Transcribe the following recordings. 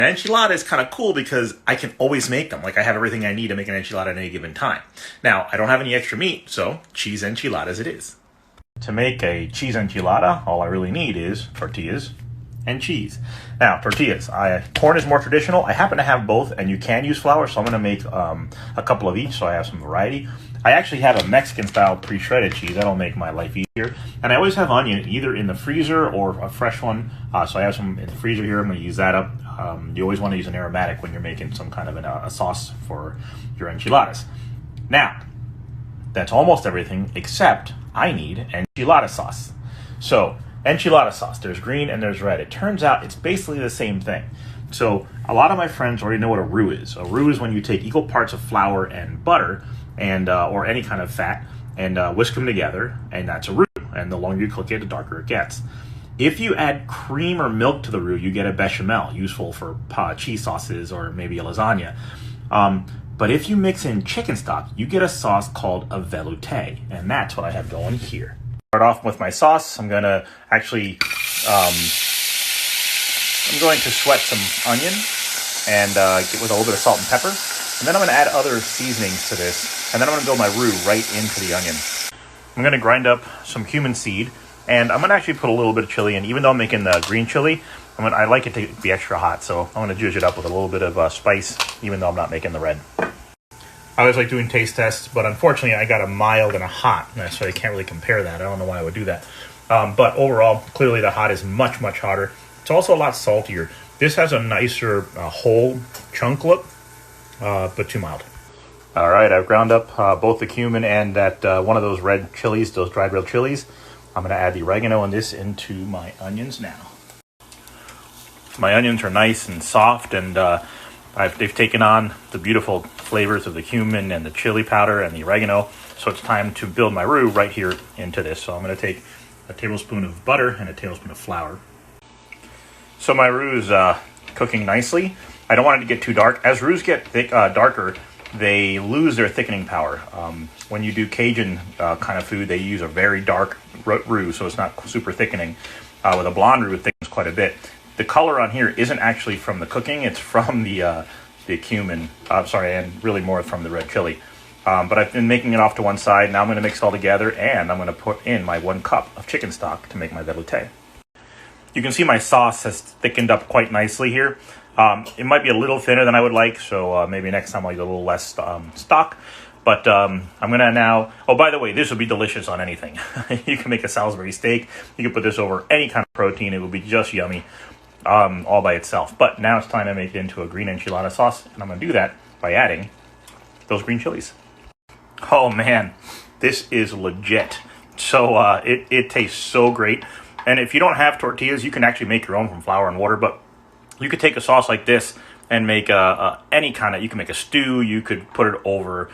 An enchilada is kind of cool because I can always make them. Like I have everything I need to make an enchilada at any given time. Now, I don't have any extra meat, so cheese enchiladas it is. To make a cheese enchilada, all I really need is tortillas and cheese. Now, tortillas. Corn is more traditional. I happen to have both, and you can use flour, so I'm going to make a couple of each, so I have some variety. I actually have a Mexican-style pre-shredded cheese. That'll make my life easier. And I always have onion, either in the freezer or a fresh one. So I have some in the freezer here. I'm going to use that up. You always want to use an aromatic when you're making some kind of a sauce for your enchiladas. Now, that's almost everything except I need enchilada sauce. So, enchilada sauce, there's green and there's red. It turns out it's basically the same thing. So, a lot of my friends already know what a roux is. A roux is when you take equal parts of flour and butter and or any kind of fat and whisk them together, and that's a roux. And the longer you cook it, the darker it gets. If you add cream or milk to the roux, you get a bechamel, useful for cheese sauces or maybe a lasagna. But if you mix in chicken stock, you get a sauce called a velouté, and that's what I have going here. Start off with my sauce. I'm going to actually, I'm going to sweat some onion and get with a little bit of salt and pepper. And then I'm going to add other seasonings to this, and then I'm going to build my roux right into the onion. I'm going to grind up some cumin seed, and I'm going to actually put a little bit of chili in. Even though I'm making the green chili, I like it to be extra hot, so I'm going to juice it up with a little bit of spice, even though I'm not making the red. I always like doing taste tests, but unfortunately I got a mild and a hot, so I can't really compare that. I don't know why I would do that. But overall, clearly the hot is much, much hotter. It's also a lot saltier. This has a nicer whole chunk look, but too mild. All right, I've ground up both the cumin and that one of those red chilies, those dried red chilies. I'm going to add the oregano and this into my onions now. My onions are nice and soft, and they've taken on the beautiful flavors of the cumin and the chili powder and the oregano. So it's time to build my roux right here into this. So I'm going to take a tablespoon of butter and a tablespoon of flour. So my roux is cooking nicely. I don't want it to get too dark. As roux get darker, they lose their thickening power. When you do Cajun kind of food, they use a very dark roux, so it's not super thickening. With a blonde roux, it thickens quite a bit. The color on here isn't actually from the cooking; it's from the cumin. And really more from the red chili. But I've been making it off to one side. Now I'm going to mix it all together, and I'm going to put in my 1 cup of chicken stock to make my velouté. You can see my sauce has thickened up quite nicely here. It might be a little thinner than I would like, so maybe next time I'll use a little less stock. But I'm going to now... Oh, by the way, this would be delicious on anything. You can make a Salisbury steak. You can put this over any kind of protein. It would be just yummy all by itself. But now it's time to make it into a green enchilada sauce, and I'm going to do that by adding those green chilies. Oh, man. This is legit. So it tastes so great. And if you don't have tortillas, you can actually make your own from flour and water, but you could take a sauce like this and make any kind of, you can make a stew, you could put it over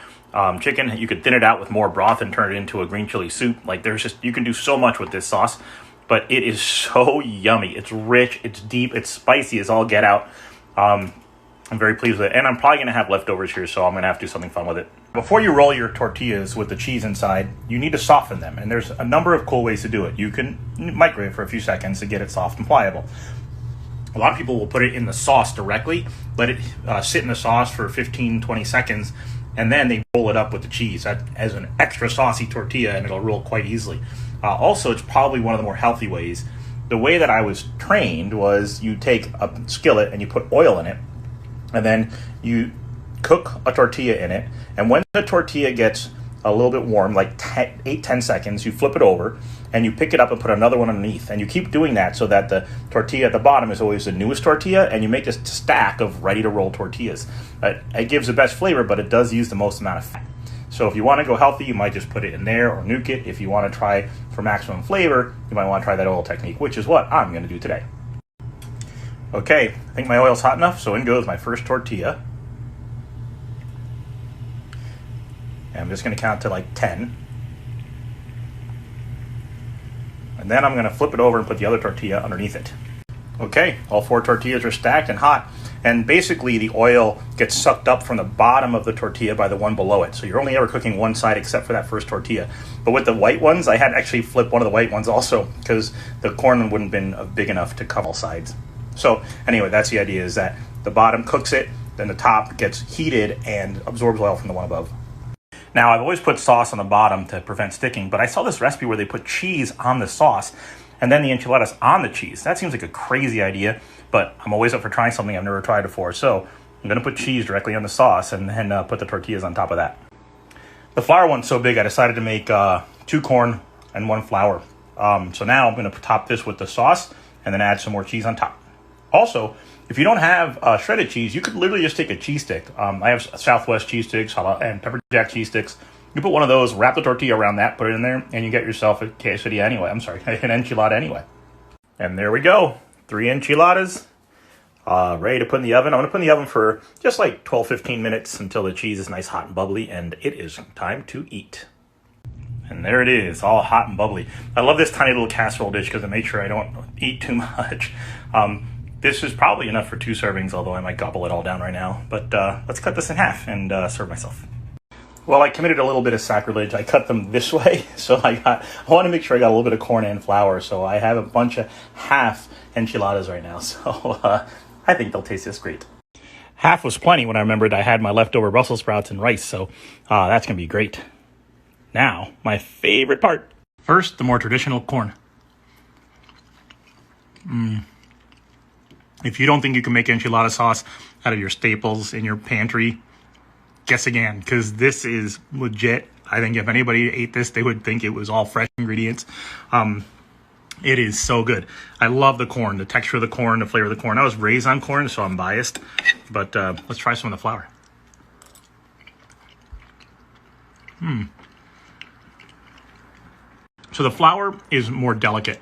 chicken, you could thin it out with more broth and turn it into a green chili soup. Like you can do so much with this sauce, but it is so yummy. It's rich, it's deep, it's spicy as all get out. I'm very pleased with it, and I'm probably going to have leftovers here, so I'm going to have to do something fun with it. Before you roll your tortillas with the cheese inside, you need to soften them, and there's a number of cool ways to do it. You can microwave for a few seconds to get it soft and pliable. A lot of people will put it in the sauce directly, let it sit in the sauce for 15-20 seconds, and then they roll it up with the cheese as an extra saucy tortilla, and it'll roll quite easily. Also, it's probably one of the more healthy ways. The way that I was trained was you take a skillet and you put oil in it, and then you cook a tortilla in it, and when the tortilla gets a little bit warm, like 8-10 seconds, you flip it over, and you pick it up and put another one underneath. And you keep doing that so that the tortilla at the bottom is always the newest tortilla, and you make this stack of ready-to-roll tortillas. It gives the best flavor, but it does use the most amount of fat. So if you want to go healthy, you might just put it in there or nuke it. If you want to try for maximum flavor, you might want to try that oil technique, which is what I'm going to do today. Okay, I think my oil's hot enough, so in goes my first tortilla. And I'm just going to count to like 10. And then I'm going to flip it over and put the other tortilla underneath it. Okay, all 4 tortillas are stacked and hot. And basically the oil gets sucked up from the bottom of the tortilla by the one below it. So you're only ever cooking one side except for that first tortilla. But with the white ones, I had to actually flip one of the white ones also because the corn wouldn't have been big enough to cover all sides. So anyway, that's the idea, is that the bottom cooks it, then the top gets heated and absorbs oil from the one above. Now, I've always put sauce on the bottom to prevent sticking, but I saw this recipe where they put cheese on the sauce and then the enchiladas on the cheese. That seems like a crazy idea, but I'm always up for trying something I've never tried before. So I'm going to put cheese directly on the sauce and then put the tortillas on top of that. The flour one's so big, I decided to make 2 corn and 1 flour. So now I'm going to top this with the sauce and then add some more cheese on top. Also, if you don't have shredded cheese, you could literally just take a cheese stick. I have Southwest cheese sticks and pepper jack cheese sticks. You put one of those, wrap the tortilla around that, put it in there, and you get yourself a quesadilla anyway. I'm sorry, an enchilada anyway. And there we go. 3 enchiladas ready to put in the oven. I'm going to put in the oven for just like 12-15 minutes until the cheese is nice, hot, and bubbly, and it is time to eat. And there it is, all hot and bubbly. I love this tiny little casserole dish because I make sure I don't eat too much. This is probably enough for 2 servings, although I might gobble it all down right now. But let's cut this in half and serve myself. Well, I committed a little bit of sacrilege. I cut them this way, so I want to make sure I got a little bit of corn and flour. So I have a bunch of half enchiladas right now. So I think they'll taste just great. Half was plenty when I remembered I had my leftover Brussels sprouts and rice. So that's going to be great. Now, my favorite part. First, the more traditional corn. If you don't think you can make enchilada sauce out of your staples in your pantry, guess again, because this is legit. I think if anybody ate this, they would think it was all fresh ingredients. It is so good. I love the corn, the texture of the corn, the flavor of the corn. I was raised on corn, so I'm biased. But let's try some of the flour. So the flour is more delicate.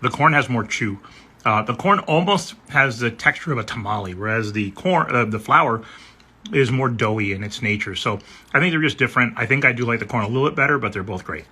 The corn has more chew. The corn almost has the texture of a tamale, whereas the flour is more doughy in its nature. So I think they're just different. I think I do like the corn a little bit better, but they're both great.